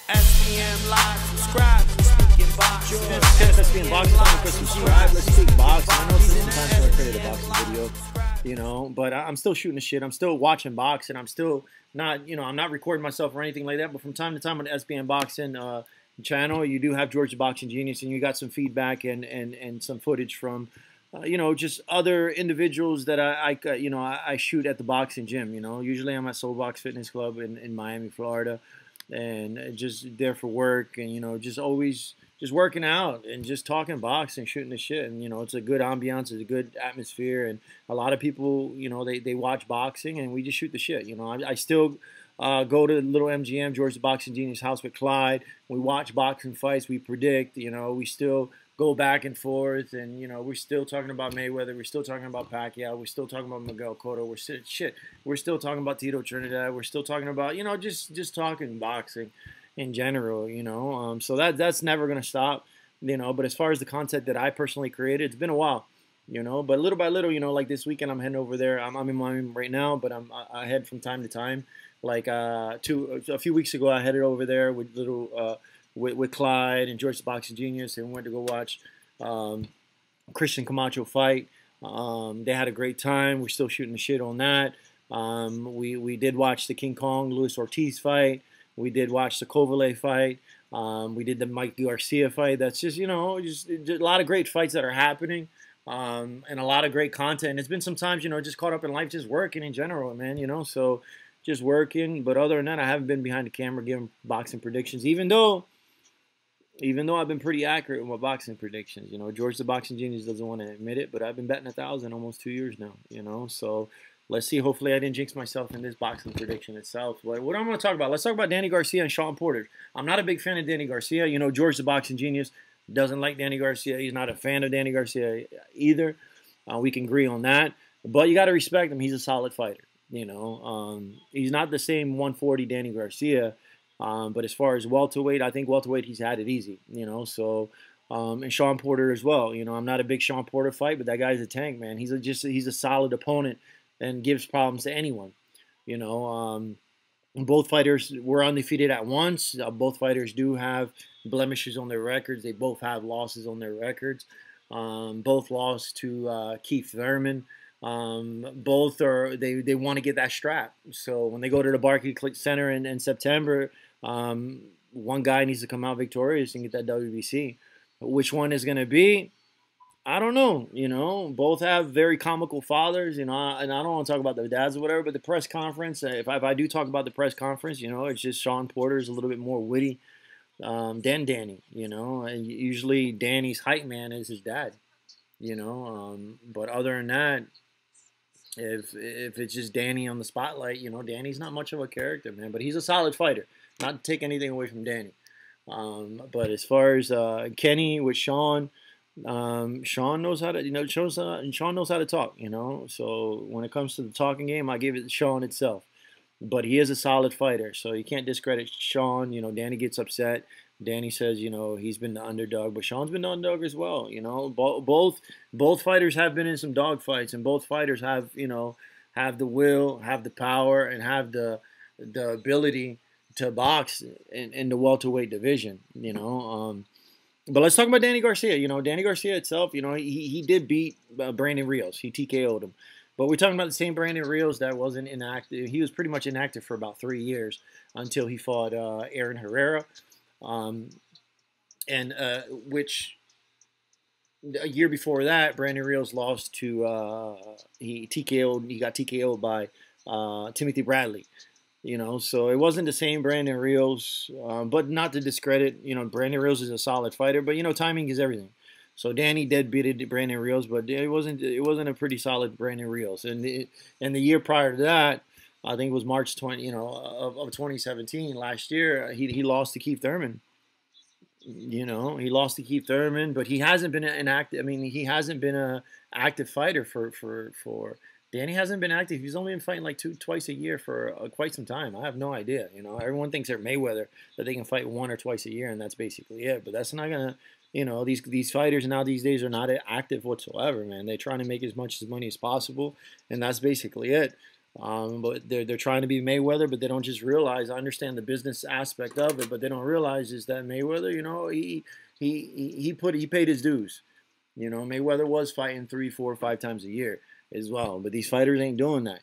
SBM Live, subscribe to Speaking Boxing. Kenneth, SBM Boxing. Click subscribe. Let's speak boxing. I know sometimes I created a boxing video, you know, but I'm still shooting the shit. I'm still watching boxing. I'm still not, you know, I'm not recording myself or anything like that. But from time to time on the SBM Boxing channel, you do have George the Boxing Genius, and you got some feedback and some footage from, you know, just other individuals that I shoot at the boxing gym. You know, usually I'm at Soul Box Fitness Club in Miami, Florida, and just there for work, and you know, just always just working out and just talking boxing, shooting the shit, and you know, it's a good ambiance, it's a good atmosphere, and a lot of people, you know, they watch boxing, and we just shoot the shit. You know, I still go to little MGM, George the Boxing Genius house with Clyde. We watch boxing fights, we predict. You know, we still go back and forth, and you know, we're still talking about Mayweather, we're still talking about Pacquiao, we're still talking about Miguel Cotto, we're still talking about Tito Trinidad, we're still talking about, you know, just talking boxing in general, you know. So that's never gonna stop, you know. But as far as the content that I personally created, it's been a while, you know. But little by little, you know, like this weekend I'm heading over there. I'm in Miami right now, but I head from time to time. Like a few weeks ago, I headed over there with little. With Clyde and George the Boxing Genius, and we went to go watch Christian Camacho fight. They had a great time. We're still shooting the shit on that. We did watch the King Kong Luis Ortiz fight. We did watch the Kovalev fight. We did the Mike Garcia fight. That's just, you know, just a lot of great fights that are happening, and a lot of great content. It's been sometimes, you know, just caught up in life, just working in general, man, you know, so just working. But other than that, I haven't been behind the camera giving boxing predictions, even though I've been pretty accurate with my boxing predictions. You know, George the Boxing Genius doesn't want to admit it, but I've been betting 1,000 almost 2 years now, you know. So let's see. Hopefully I didn't jinx myself in this boxing prediction itself. But what I'm going to talk about, let's talk about Danny Garcia and Shawn Porter. I'm not a big fan of Danny Garcia. You know, George the Boxing Genius doesn't like Danny Garcia. He's not a fan of Danny Garcia either. We can agree on that. But you got to respect him. He's a solid fighter. You know, he's not the same 140 Danny Garcia. But as far as welterweight, I think welterweight he's had it easy, you know. So, and Shawn Porter as well. You know, I'm not a big Shawn Porter fight, but that guy's a tank, man. He's a solid opponent and gives problems to anyone, you know. Both fighters were undefeated at once. Both fighters do have blemishes on their records. They both have losses on their records. Both lost to Keith Thurman. Both are they want to get that strap. So when they go to the Barclays Center in September. One guy needs to come out victorious and get that WBC. Which one is going to be? I don't know. You know, both have very comical fathers. You know, and I don't want to talk about their dads or whatever. But the press conference, if I do talk about the press conference, you know, it's just Shawn Porter is a little bit more witty than Danny. You know, and usually Danny's hype man is his dad. You know, but other than that, if it's just Danny on the spotlight, you know, Danny's not much of a character, man. But he's a solid fighter. Not to take anything away from Danny. But as far as Kenny with Shawn, Shawn knows how to, you know, Shawn knows how to talk, you know. So when it comes to the talking game, I give it to Shawn itself. But he is a solid fighter, so you can't discredit Shawn. You know, Danny gets upset. Danny says, you know, he's been the underdog, but Shawn's been the underdog as well. You know, both fighters have been in some dog fights, and both fighters have, you know, have the will, have the power, and have the ability to box in the welterweight division, you know. But let's talk about Danny Garcia. You know, Danny Garcia itself, you know, he did beat Brandon Rios. He TKO'd him. But we're talking about the same Brandon Rios that wasn't inactive. He was pretty much inactive for about 3 years until he fought Aaron Herrera. Which a year before that, Brandon Rios lost to, he got TKO'd by Timothy Bradley. You know, so it wasn't the same Brandon Rios, but not to discredit, you know, Brandon Rios is a solid fighter, but, you know, timing is everything. So Danny did beat Brandon Rios, but it wasn't a pretty solid Brandon Rios. And the year prior to that, I think it was March 20, you know, of 2017, last year, he lost to Keith Thurman. You know, he lost to Keith Thurman, but he hasn't been an active. I mean, he hasn't been an active fighter for Danny hasn't been active. He's only been fighting like twice a year for quite some time. I have no idea. You know, everyone thinks they're Mayweather, that they can fight 1 or twice a year, and that's basically it. But that's not gonna, you know, these fighters now these days are not active whatsoever, man. They're trying to make as much money as possible, and that's basically it. But they're trying to be Mayweather, but they don't just realize. I understand the business aspect of it, but they don't realize is that Mayweather, he paid his dues. Mayweather was fighting 3, 4, 5 times a year as well, but these fighters ain't doing that.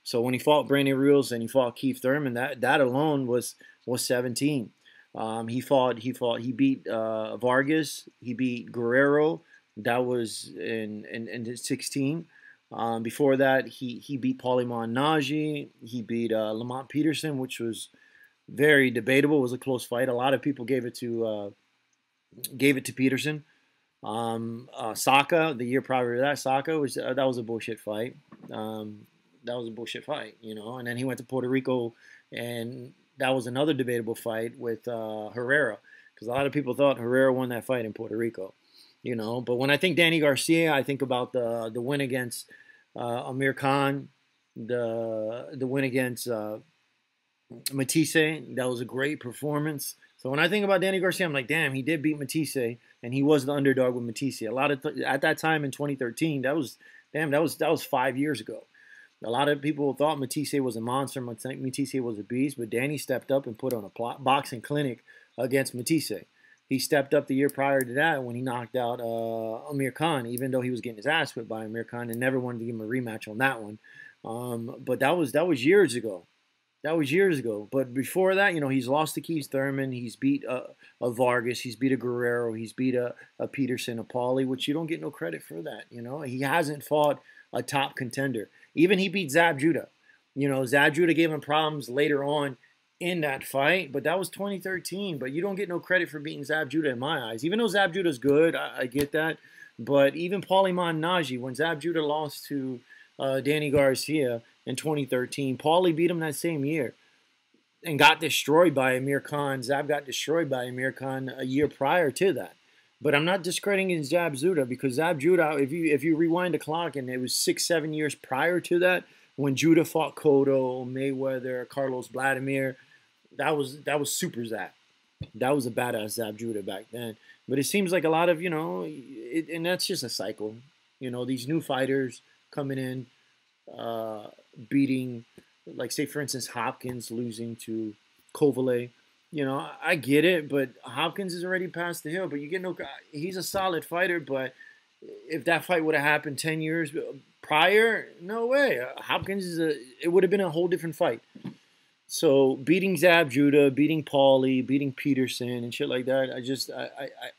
So when he fought Brandon Reels and he fought Keith Thurman, that alone was 17. He beat Vargas, he beat Guerrero. That was in 16. Before that, he beat Paulie Naji. He beat Lamont Peterson, which was very debatable. It was a close fight. A lot of people gave it to Peterson. Saka, the year prior to that, Saka that was a bullshit fight. That was a bullshit fight, And then he went to Puerto Rico, and that was another debatable fight with Herrera, because a lot of people thought Herrera won that fight in Puerto Rico. But when I think Danny Garcia, I think about the win against Amir Khan, the win against Matisse. That was a great performance. So when I think about Danny Garcia, I'm like, damn, he did beat Matisse, and he was the underdog with Matisse. At that time in 2013, that was 5 years ago. A lot of people thought Matisse was a monster, Matisse was a beast, but Danny stepped up and put on a boxing clinic against Matisse. He stepped up the year prior to that when he knocked out Amir Khan, even though he was getting his ass whipped by Amir Khan, and never wanted to give him a rematch on that one. But that was years ago. That was years ago. But before that, he's lost to Keith Thurman. He's beat a Vargas. He's beat a Guerrero. He's beat a Peterson, a Paulie, which you don't get no credit for that. He hasn't fought a top contender. Even he beat Zab Judah. Zab Judah gave him problems later on in that fight, but that was 2013. But you don't get no credit for beating Zab Judah in my eyes. Even though Zab Judah's good, I get that. But even Paulie Naji, when Zab Judah lost to Danny Garcia in 2013, Paulie beat him that same year and got destroyed by Amir Khan. Zab got destroyed by Amir Khan a year prior to that. But I'm not discrediting Zab Judah, because Zab Judah, if you rewind the clock, and it was 6, 7 years prior to that, when Judah fought Cotto, Mayweather, Carlos Vladimir, that was super Zab. That was a badass Zab Judah back then. But it seems like a lot of, and that's just a cycle. These new fighters coming in, beating, like, say, for instance, Hopkins losing to Kovale. I get it, but Hopkins is already past the hill. But he's a solid fighter, but if that fight would have happened 10 years prior, no way. Hopkins it would have been a whole different fight. So beating Zab Judah, beating Paulie, beating Peterson and shit like that,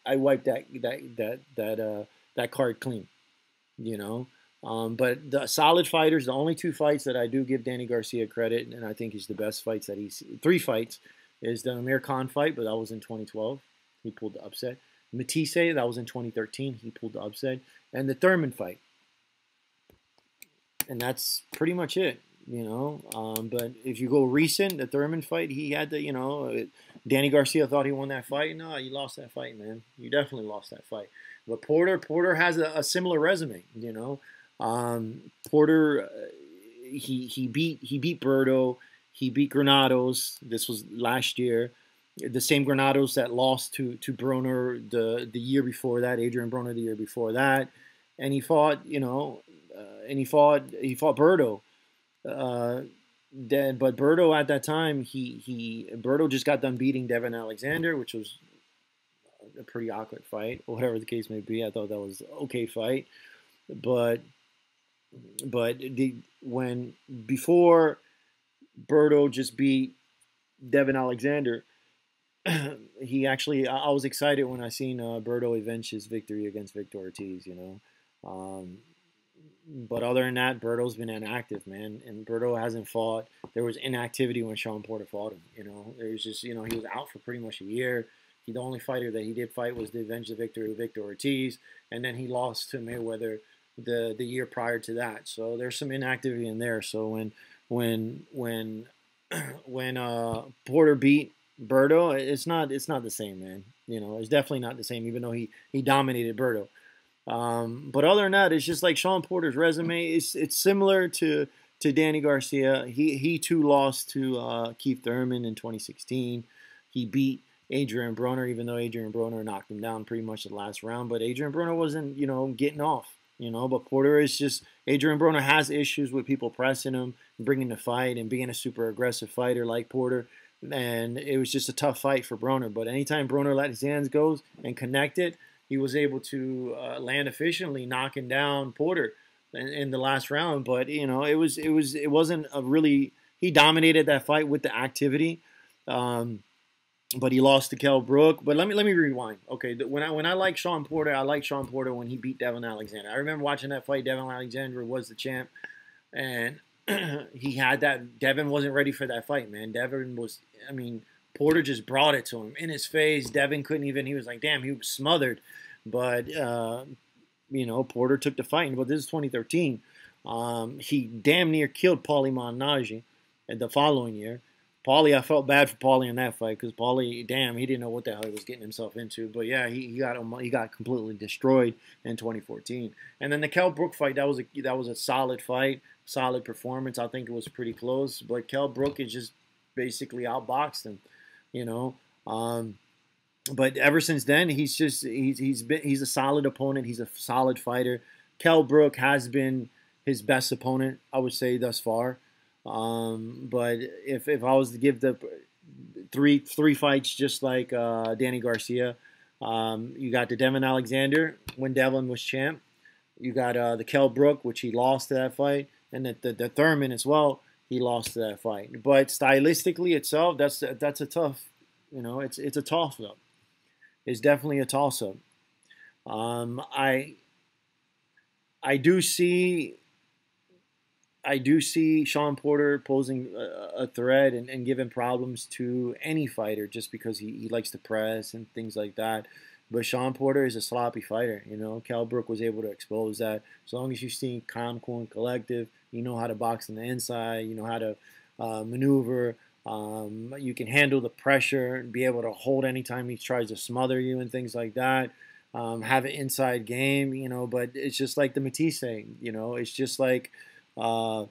I wiped that card clean, But the solid fighters, the only 2 fights that I do give Danny Garcia credit, and I think he's the best fights that 3 fights, is the Amir Khan fight, but that was in 2012. He pulled the upset. Matisse, that was in 2013. He pulled the upset. And the Thurman fight. And that's pretty much it, But if you go recent, the Thurman fight, he had Danny Garcia thought he won that fight. No, you lost that fight, man. You definitely lost that fight. But Porter has a similar resume, Porter, he beat Berto. He beat Granados. This was last year. The same Granados that lost to Broner the year before that, Adrian Broner the year before that. And he fought, and he fought Berto. But Berto at that time, Berto just got done beating Devin Alexander, which was a pretty awkward fight, whatever the case may be. I thought that was an okay fight. But before Berto just beat Devin Alexander, I was excited when I seen Berto avenge his victory against Victor Ortiz, But other than that, Berto's been inactive, man. And Berto hasn't fought. There was inactivity when Shawn Porter fought him, There was just, he was out for pretty much a year. The only fighter that he did fight was to avenge the victory of Victor Ortiz. And then he lost to Mayweather the year prior to that. So there's some inactivity in there. So when Porter beat Berto, it's not the same, man. It's definitely not the same, even though he dominated Berto. But other than that, it's just like Shawn Porter's resume. It's similar to Danny Garcia. He too lost to Keith Thurman in 2016. He beat Adrian Broner, even though Adrian Broner knocked him down pretty much the last round. But Adrian Broner wasn't, getting off. But Porter is just Adrian Broner has issues with people pressing him, bringing the fight, and being a super aggressive fighter like Porter. And it was just a tough fight for Broner. But anytime Broner let his hands go and connected, he was able to land efficiently, knocking down Porter in the last round. But it wasn't a really, he dominated that fight with the activity. But he lost to Kell Brook. But let me rewind. Okay, when I like Shawn Porter, I like Shawn Porter when he beat Devin Alexander. I remember watching that fight. Devin Alexander was the champ, and he had that. Devin wasn't ready for that fight, man. Devin was. I mean, Porter just brought it to him in his face. Devin couldn't even. He was like, damn, he was smothered. But Porter took the fight. But this is 2013. He damn near killed Paulie Malignaggi the following year. Paulie, I felt bad for Paulie in that fight because Paulie, damn, he didn't know what the hell he was getting himself into. But yeah, he got completely destroyed in 2014. And then the Kell Brook fight, that was a solid fight, solid performance. I think it was pretty close. But Kell Brook is just basically outboxed him, But ever since then, he's a solid opponent. He's a solid fighter. Kell Brook has been his best opponent, I would say, thus far. But if I was to give the three fights just like Danny Garcia, you got the Devin Alexander when Devin was champ. You got the Kell Brook, which he lost to that fight, and the Thurman as well. He lost to that fight. But stylistically itself, that's a tough, it's a toss up. It's definitely a toss up. I do see Shawn Porter posing a threat and giving problems to any fighter just because he likes to press and things like that. But Shawn Porter is a sloppy fighter. Kell Brook was able to expose that. As long as you see calm, cool, and collective, you know how to box on the inside, you know how to maneuver. You can handle the pressure and be able to hold anytime he tries to smother you and things like that. Have an inside game, but it's just like the Matisse, it's just like the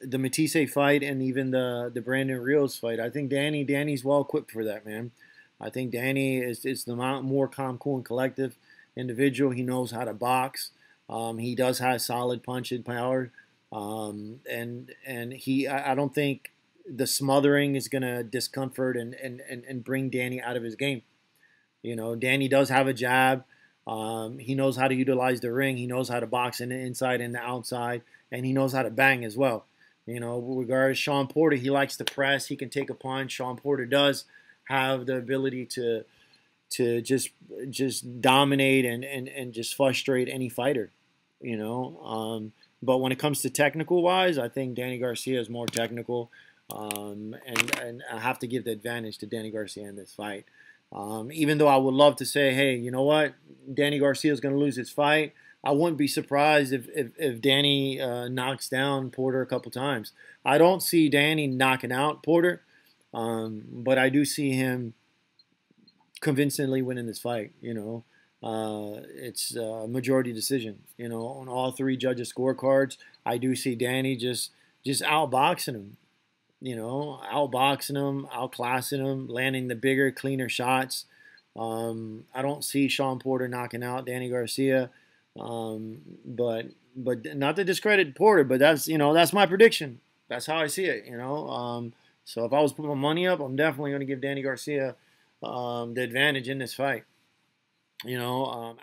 Matisse fight and even the Brandon Rios fight. I think Danny's well equipped for that, man. I think Danny is the more calm, cool, and collective individual. He knows how to box. He does have solid punching power, and I don't think the smothering is gonna discomfort and bring Danny out of his game. Danny does have a jab. He knows how to utilize the ring. He knows how to box in the inside and the outside, and he knows how to bang as well. Regarding Shawn Porter, he likes to press. He can take a punch. Shawn Porter does have the ability to just dominate and just frustrate any fighter. But when it comes to technical wise, I think Danny Garcia is more technical, and I have to give the advantage to Danny Garcia in this fight. Even though I would love to say, hey, you know what, Danny Garcia is going to lose his fight, I wouldn't be surprised if Danny knocks down Porter a couple times. I don't see Danny knocking out Porter, but I do see him convincingly winning this fight. It's a majority decision. On all three judges' scorecards, I do see Danny just outboxing him. Outboxing him, outclassing him, landing the bigger, cleaner shots. I don't see Shawn Porter knocking out Danny Garcia. But not to discredit Porter, but that's my prediction. That's how I see it. So if I was putting my money up, I'm definitely going to give Danny Garcia the advantage in this fight. After